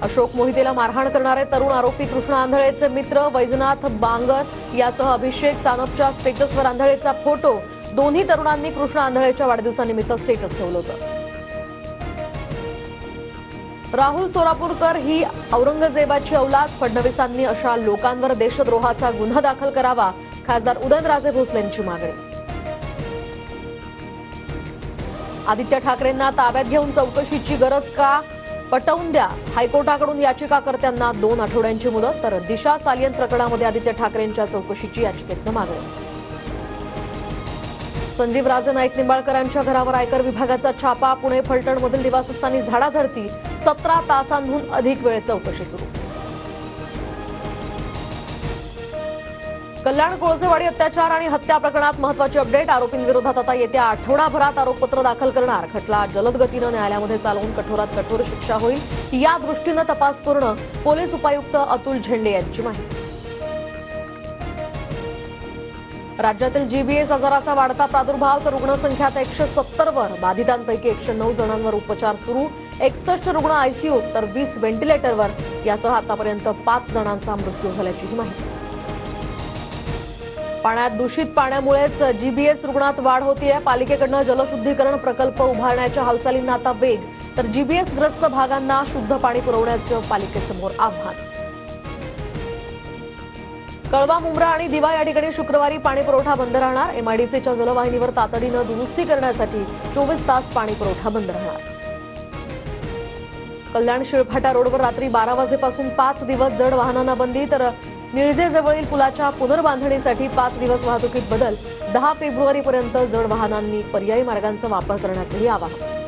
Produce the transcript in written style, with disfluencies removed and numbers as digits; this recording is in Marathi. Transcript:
अशोक मोहितेला मारहाण करणारे तरुण आरोपी कृष्ण आंधळेचे मित्र वैजनाथ बांगर यासह अभिषेक सानपच्या स्टेटसवर आंधळेचा फोटो। दोन्ही तरुणांनी कृष्ण आंधळेच्या वाढदिवसानिमित्त स्टेटस ठेवलं होतं। राहुल सोलापूरकर ही औरंगजेबाची औलाद, फडणवीसांनी अशा लोकांवर देशद्रोहाचा गुन्हा दाखल करावा, खासदार उदयनराजे भोसलेंची मागणी। आदित्य ठाकरेंना ताब्यात घेऊन चौकशीची गरज का, पटवून द्या, हायकोर्टाकडून याचिकाकर्त्यांना 2 आठवड्यांची मुदत। तर दिशा सालियन प्रकरणामध्ये आदित्य ठाकरेंच्या चौकशीची याचिकेतनं मागणी। संजीव राजे नाईक निंबाळकरांच्या घरावर आयकर विभागाचा छापा, पुणे फलटणमधील निवासस्थानी झाडाझडती, 17 तासांहून अधिक वेळ चौकशी सुरू। कल्याण कोळसेवाडी अत्याचार आणि हत्या प्रकरणात महत्त्वाची अपडेट, आरोपींविरोधात आता येत्या आठवडाभरात आरोपपत्र दाखल करणार। खटला जलद गतीनं न्यायालयामध्ये चालवून कठोरात कठोर शिक्षा होईल, या दृष्टीनं तपास पूर्ण। पोलीस उपायुक्त अतुल झेंडे यांची माहिती। राज्यातील जीबीएस आजाराचा वाढता प्रादुर्भाव, तर रुग्णसंख्या आता 170 वर, बाधितांपैकी 109 जणांवर उपचार सुरू, 61 रुग्ण आयसीयू तर 20 व्हेंटिलेटरवर। यासह आतापर्यंत 5 जणांचा मृत्यू झाल्याचीही माहिती। पाण्यात दूषित पाण्यामुळेच जीबीएस रुग्णात वाढ होतीये, पालिकेकडनं जलशुद्धीकरण प्रकल्प उभारण्याच्या हालचालींना आता वेग, तर जीबीएस ग्रस्त भागांना शुद्ध पाणी पुरवण्याचं पालिकेसमोर आव्हान। कळवा, मुंब्रा आणि दिवा या ठिकाणी शुक्रवारी पाणी पुरवठा बंद राहणार, एमआयडीसीच्या जलवाहिनीवर तातडीनं दुरुस्ती करण्यासाठी 24 तास पाणी पुरवठा बंद राहणार। कल्याण शिळफाटा रोडवर रात्री 12 वाजेपासून 5 दिवस जड वाहनांना बंदी, तर निळजेजवळील पुलाच्या पुनर्बांधणीसाठी 5 दिवस वाहतुकीत बदल, 10 फेब्रुवारीपर्यंत जड वाहनांनी पर्यायी मार्गांचा वापर करण्याचंही आवाहन।